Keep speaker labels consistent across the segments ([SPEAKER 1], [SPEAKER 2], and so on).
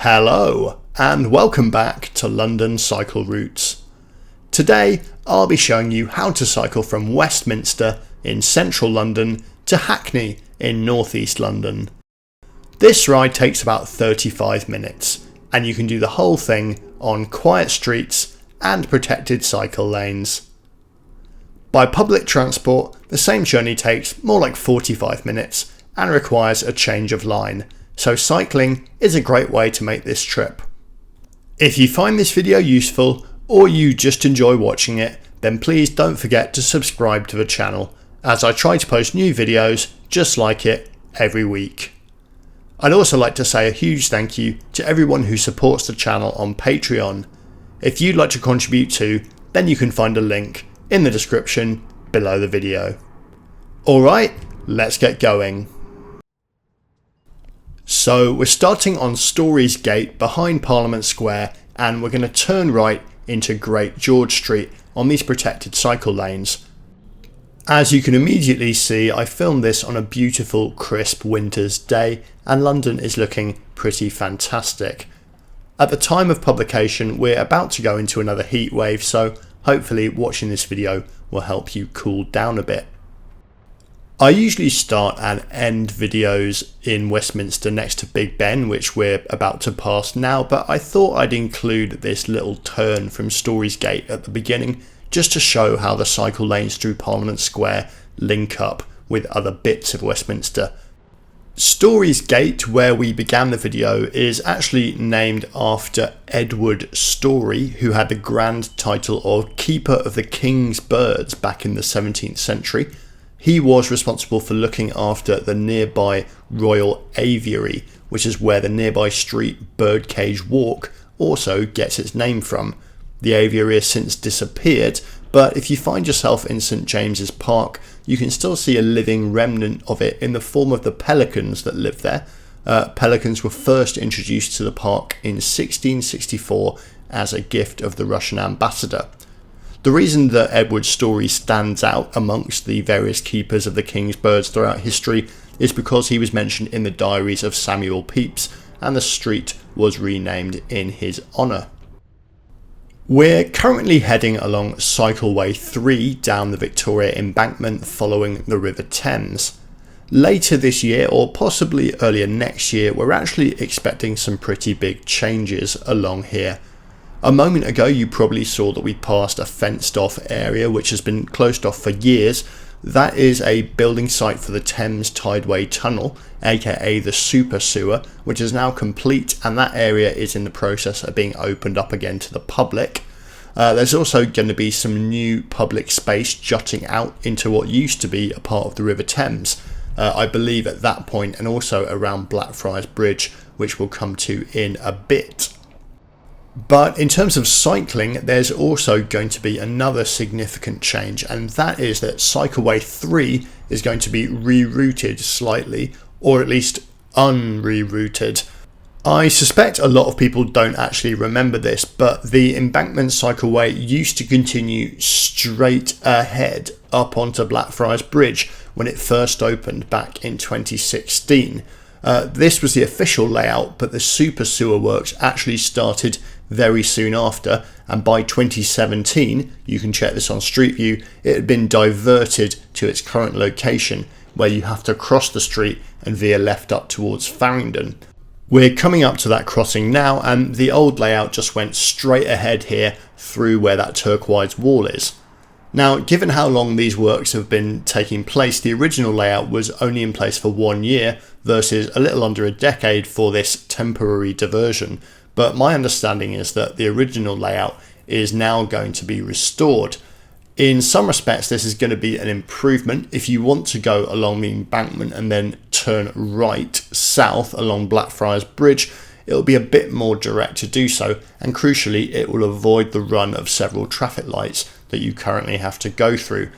[SPEAKER 1] Hello and welcome back to London Cycle Routes. Today I'll be showing you how to cycle from Westminster in central London to Hackney in northeast London. This ride takes about 35 minutes and you can do the whole thing on quiet streets and protected cycle lanes. By public transport, the same journey takes more like 45 minutes and requires a change of line, so cycling is a great way to make this trip. If you find this video useful or you just enjoy watching it, then please don't forget to subscribe to the channel, as I try to post new videos just like it every week. I'd also like to say a huge thank you to everyone who supports the channel on Patreon. If you'd like to contribute too, then you can find a link in the description below the video. Alright, let's get going. So we're starting on Storey's Gate behind Parliament Square, and we're going to turn right into Great George Street on these protected cycle lanes. As you can immediately see, I filmed this on a beautiful crisp winter's day and London is looking pretty fantastic. At the time of publication we're about to go into another heat wave, so hopefully watching this video will help you cool down a bit. I usually start and end videos in Westminster next to Big Ben, which we're about to pass now, but I thought I'd include this little turn from Storey's Gate at the beginning just to show how the cycle lanes through Parliament Square link up with other bits of Westminster. Storey's Gate, where we began the video, is actually named after Edward Storey, who had the grand title of Keeper of the King's Birds back in the 17th century. He was responsible for looking after the nearby Royal Aviary, which is where the nearby street Birdcage Walk also gets its name from. The aviary has since disappeared, but if you find yourself in St James's Park, you can still see a living remnant of it in the form of the pelicans that live there. Pelicans were first introduced to the park in 1664 as a gift of the Russian ambassador. The reason that Edward Storey stands out amongst the various keepers of the king's birds throughout history is because he was mentioned in the diaries of Samuel Pepys, and the street was renamed in his honour. We're currently heading along Cycleway 3 down the Victoria Embankment following the River Thames. Later this year, or possibly earlier next year, we're actually expecting some pretty big changes along here. A moment ago you probably saw that we passed a fenced off area which has been closed off for years. That is a building site for the Thames Tideway Tunnel, aka the Super Sewer, which is now complete, and that area is in the process of being opened up again to the public. There's also going to be some new public space jutting out into what used to be a part of the River Thames, I believe at that point, and also around Blackfriars Bridge, which we'll come to in a bit. But in terms of cycling, there's also going to be another significant change, and that is that Cycleway 3 is going to be rerouted slightly, or at least unrerouted. I suspect a lot of people don't actually remember this, but the Embankment Cycleway used to continue straight ahead up onto Blackfriars Bridge when it first opened back in 2016. This was the official layout, but the Super Sewer works actually started very soon after, and by 2017, you can check this on Street View, it had been diverted to its current location, where you have to cross the street and veer left up towards Farringdon. We're coming up to that crossing now, and the old layout just went straight ahead here through where that turquoise wall is. Now, given how long these works have been taking place, the original layout was only in place for 1 year versus a little under a decade for this temporary diversion. But my understanding is that the original layout is now going to be restored. In some respects, this is going to be an improvement. If you want to go along the embankment and then turn right south along Blackfriars Bridge, it'll be a bit more direct to do so, and crucially it will avoid the run of several traffic lights that you currently have to go through.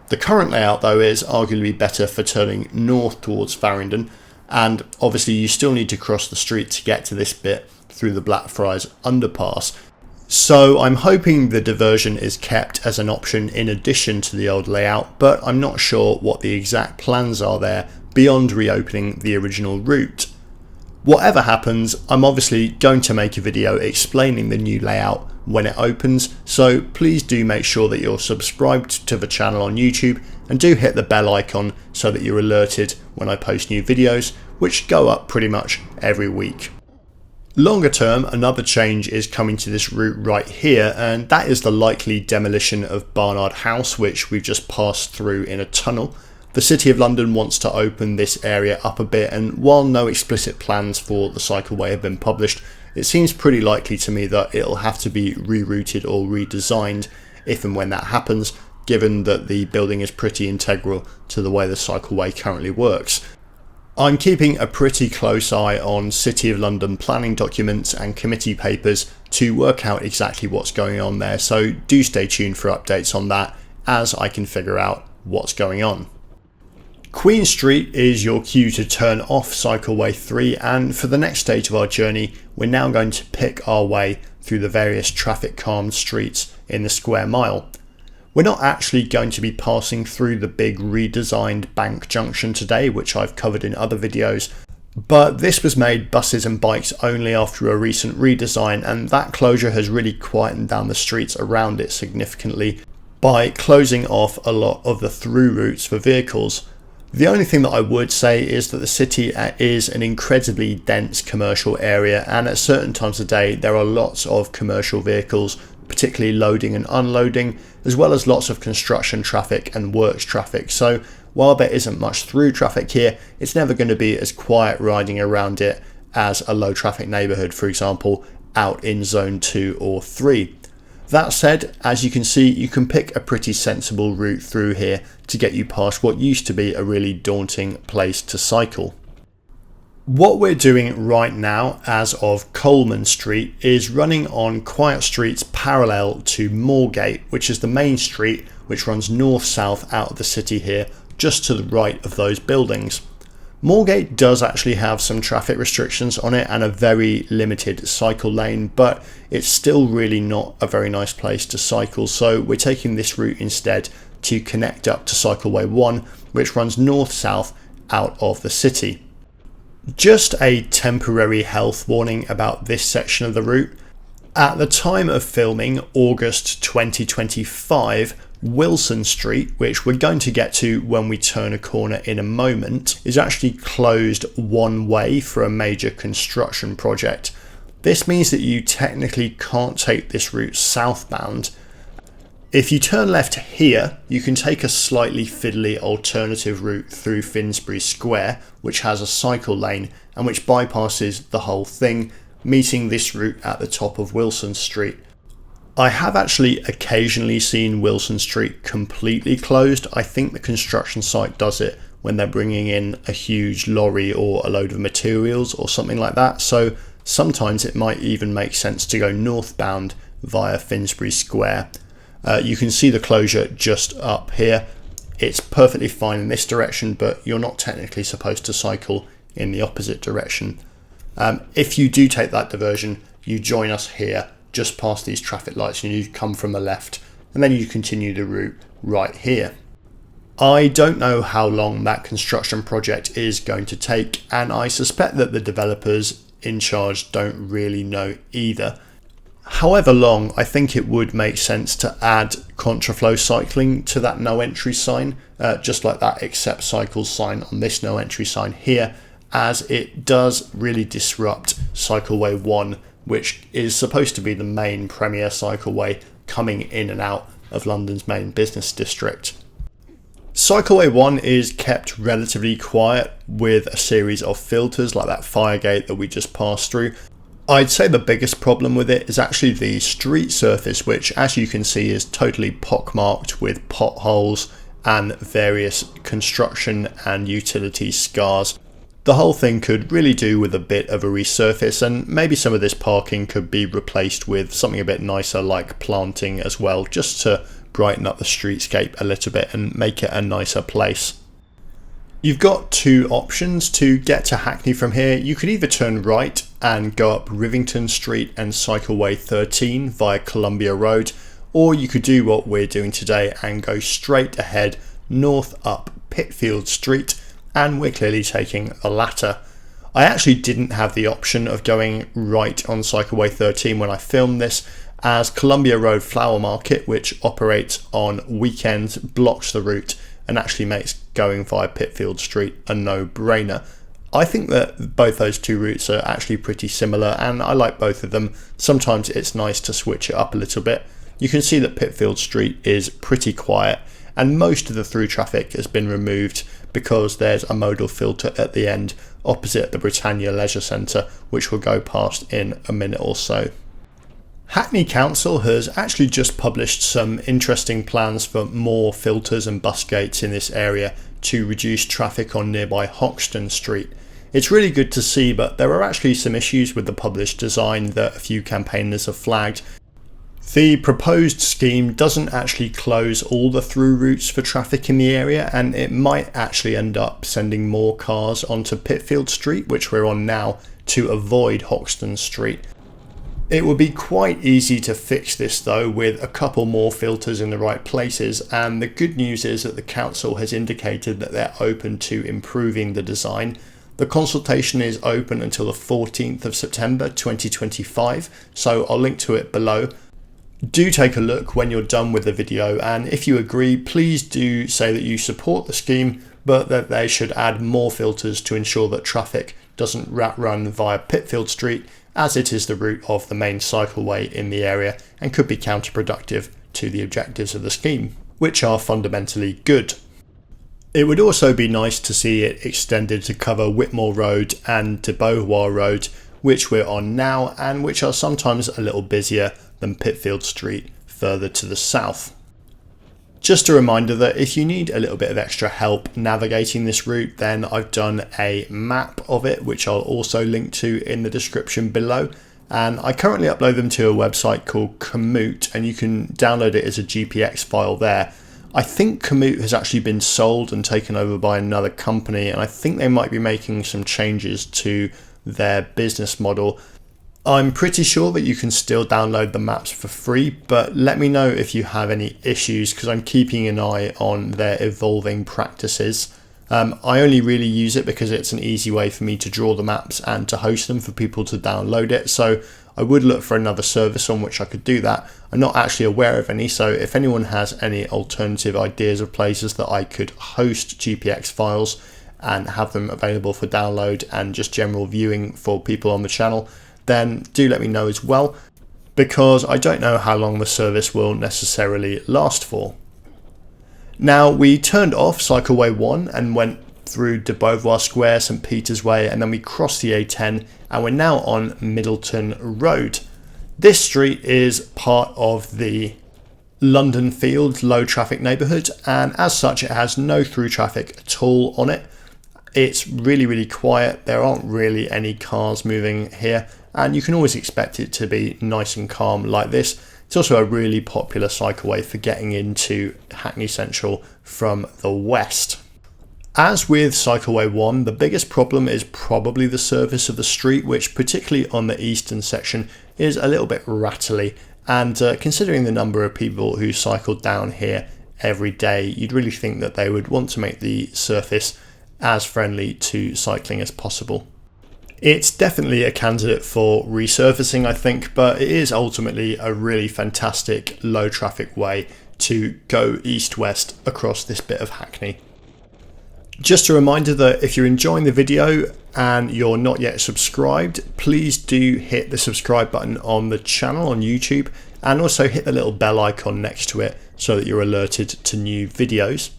[SPEAKER 1] The current layout though is arguably better for turning north towards Farringdon, and obviously you still need to cross the street to get to this bit through the Blackfriars underpass. So I'm hoping the diversion is kept as an option in addition to the old layout, but I'm not sure what the exact plans are there beyond reopening the original route. Whatever happens, I'm obviously going to make a video explaining the new layout when it opens, so please do make sure that you're subscribed to the channel on YouTube and do hit the bell icon so that you're alerted when I post new videos, which go up pretty much every week. Longer term, another change is coming to this route right here, and that is the likely demolition of Barnard House, which we've just passed through in a tunnel. The City of London wants to open this area up a bit, and while no explicit plans for the cycleway have been published, it seems pretty likely to me that it'll have to be rerouted or redesigned if and when that happens, given that the building is pretty integral to the way the cycleway currently works. I'm keeping a pretty close eye on City of London planning documents and committee papers to work out exactly what's going on there, so do stay tuned for updates on that as I can figure out what's going on. Queen Street is your cue to turn off Cycleway 3, and for the next stage of our journey we're now going to pick our way through the various traffic calmed streets in the square mile. We're not actually going to be passing through the big redesigned Bank Junction today, which I've covered in other videos, but this was made buses and bikes only after a recent redesign, and that closure has really quietened down the streets around it significantly by closing off a lot of the through routes for vehicles. The only thing that I would say is that the city is an incredibly dense commercial area, and at certain times of day there are lots of commercial vehicles, particularly loading and unloading, as well as lots of construction traffic and works traffic. So while there isn't much through traffic here, it's never going to be as quiet riding around it as a low traffic neighbourhood, for example, out in zone 2 or 3. That said, as you can see, you can pick a pretty sensible route through here to get you past what used to be a really daunting place to cycle. What we're doing right now as of Coleman Street is running on quiet streets parallel to Moorgate, which is the main street which runs north-south out of the city here, just to the right of those buildings. Moorgate does actually have some traffic restrictions on it and a very limited cycle lane, but it's still really not a very nice place to cycle, so we're taking this route instead to connect up to Cycleway 1, which runs north-south out of the city. Just a temporary health warning about this section of the route. At the time of filming, August 2025, Wilson Street, which we're going to get to when we turn a corner in a moment, is actually closed one way for a major construction project. This means that you technically can't take this route southbound. If you turn left here, you can take a slightly fiddly alternative route through Finsbury Square, which has a cycle lane and which bypasses the whole thing, meeting this route at the top of Wilson Street. I have actually occasionally seen Wilson Street completely closed. I think the construction site does it when they're bringing in a huge lorry or a load of materials or something like that, so sometimes it might even make sense to go northbound via Finsbury Square. You can see the closure just up here. It's perfectly fine in this direction, but you're not technically supposed to cycle in the opposite direction. If you do take that diversion, you join us here just past these traffic lights and you come from the left, and then you continue the route right here. I don't know how long that construction project is going to take, and I suspect that the developers in charge don't really know either. However long, I think it would make sense to add contraflow cycling to that no entry sign, just like that accept cycles sign on this no entry sign here, as it does really disrupt Cycleway 1, which is supposed to be the main premier cycleway coming in and out of London's main business district. Cycleway 1 is kept relatively quiet with a series of filters like that fire gate that we just passed through. I'd say the biggest problem with it is actually the street surface, which as you can see is totally pockmarked with potholes and various construction and utility scars. The whole thing could really do with a bit of a resurface, and maybe some of this parking could be replaced with something a bit nicer like planting as well, just to brighten up the streetscape a little bit and make it a nicer place. You've got two options to get to Hackney from here. You could either turn right and go up Rivington Street and Cycleway 13 via Columbia Road, or you could do what we're doing today and go straight ahead north up Pitfield Street, and we're clearly taking the latter. I actually didn't have the option of going right on Cycleway 13 when I filmed this, as Columbia Road Flower Market, which operates on weekends, blocks the route and actually makes going via Pitfield Street a no-brainer. I think that both those two routes are actually pretty similar and I like both of them. Sometimes it's nice to switch it up a little bit. You can see that Pitfield Street is pretty quiet and most of the through traffic has been removed because there's a modal filter at the end opposite the Britannia Leisure Centre, which we'll go past in a minute or so. Hackney Council has actually just published some interesting plans for more filters and bus gates in this area to reduce traffic on nearby Hoxton Street. It's really good to see, but there are actually some issues with the published design that a few campaigners have flagged. The proposed scheme doesn't actually close all the through routes for traffic in the area, and it might actually end up sending more cars onto Pitfield Street, which we're on now, to avoid Hoxton Street. It would be quite easy to fix this though with a couple more filters in the right places, and the good news is that the council has indicated that they're open to improving the design. The consultation is open until the 14th of September 2025, so I'll link to it below. Do take a look when you're done with the video, and if you agree, please do say that you support the scheme, but that they should add more filters to ensure that traffic doesn't rat run via Pitfield Street, as it is the route of the main cycleway in the area and could be counterproductive to the objectives of the scheme, which are fundamentally good. It would also be nice to see it extended to cover Whitmore Road and de Beauvoir Road, which we're on now and which are sometimes a little busier than Pitfield Street further to the south. Just a reminder that if you need a little bit of extra help navigating this route, then I've done a map of it, which I'll also link to in the description below. And I currently upload them to a website called Komoot, and you can download it as a GPX file there. I think Komoot has actually been sold and taken over by another company, and I think they might be making some changes to their business model. I'm pretty sure that you can still download the maps for free, but let me know if you have any issues because I'm keeping an eye on their evolving practices. I only really use it because it's an easy way for me to draw the maps and to host them for people to download it, so I would look for another service on which I could do that. I'm not actually aware of any, so if anyone has any alternative ideas of places that I could host GPX files and have them available for download and just general viewing for people on the channel, then do let me know as well, because I don't know how long the service will necessarily last for. Now, we turned off Cycleway 1 and went through de Beauvoir Square, St Peter's Way, and then we crossed the A10 and we're now on Middleton Road. This street is part of the London Fields low traffic neighbourhood, and as such it has no through traffic at all on it. It's really quiet, there aren't really any cars moving here, and you can always expect it to be nice and calm like this. It's also a really popular cycleway for getting into Hackney Central from the west. As with Cycleway 1, the biggest problem is probably the surface of the street, which particularly on the eastern section is a little bit rattly, and considering the number of people who cycle down here every day, you'd really think that they would want to make the surface as friendly to cycling as possible. It's definitely a candidate for resurfacing, I think, but it is ultimately a really fantastic low traffic way to go east-west across this bit of Hackney. Just a reminder that if you're enjoying the video and you're not yet subscribed, please do hit the subscribe button on the channel on YouTube, and also hit the little bell icon next to it so that you're alerted to new videos.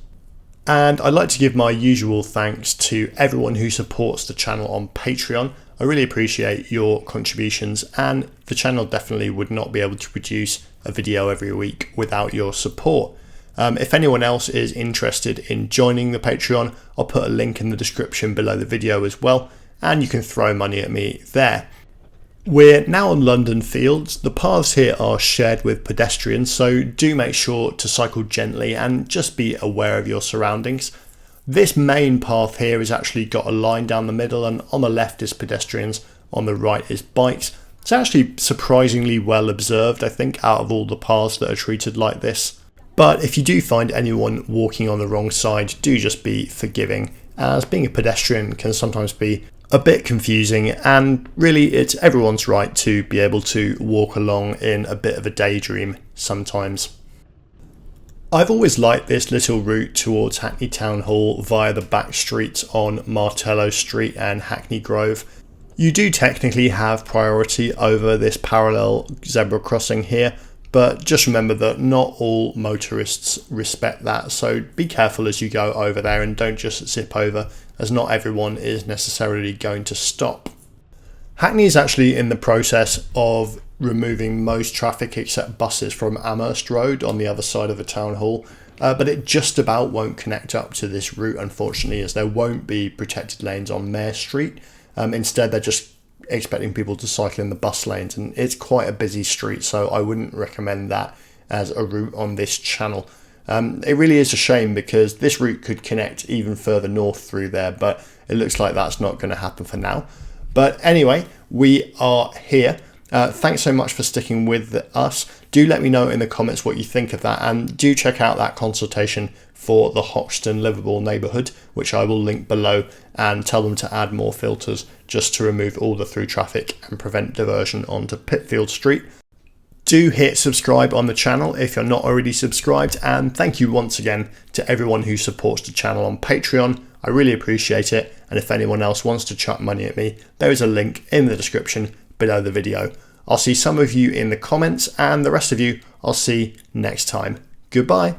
[SPEAKER 1] And I'd like to give my usual thanks to everyone who supports the channel on Patreon. I really appreciate your contributions, and the channel definitely would not be able to produce a video every week without your support. If anyone else is interested in joining the Patreon, I'll put a link in the description below the video as well, and you can throw money at me there. We're now on London Fields. The paths here are shared with pedestrians, so do make sure to cycle gently and just be aware of your surroundings. This main path here has actually got a line down the middle, and on the left is pedestrians, on the right is bikes. It's actually surprisingly well observed, I think, out of all the paths that are treated like this. But if you do find anyone walking on the wrong side, do just be forgiving, as being a pedestrian can sometimes be a bit confusing, and really it's everyone's right to be able to walk along in a bit of a daydream sometimes. I've always liked this little route towards Hackney Town Hall via the back streets on Martello Street and Hackney Grove. You do technically have priority over this parallel zebra crossing here, but just remember that not all motorists respect that, so be careful as you go over there and don't just zip over, as not everyone is necessarily going to stop. Hackney is actually in the process of removing most traffic except buses from Amherst Road on the other side of the town hall, but it just about won't connect up to this route, unfortunately, as there won't be protected lanes on Mare Street. Instead, they're just expecting people to cycle in the bus lanes, and it's quite a busy street, so I wouldn't recommend that as a route on this channel. It really is a shame because this route could connect even further north through there, but it looks like that's not going to happen for now. But anyway, we are here. Thanks so much for sticking with us. Do let me know in the comments what you think of that, and do check out that consultation for the Hoxton Liveable neighbourhood, which I will link below, and tell them to add more filters just to remove all the through traffic and prevent diversion onto Pitfield Street. Do hit subscribe on the channel if you're not already subscribed, and thank you once again to everyone who supports the channel on Patreon. I really appreciate it, and if anyone else wants to chuck money at me, there is a link in the description below the video. I'll see some of you in the comments, and the rest of you I'll see next time. Goodbye.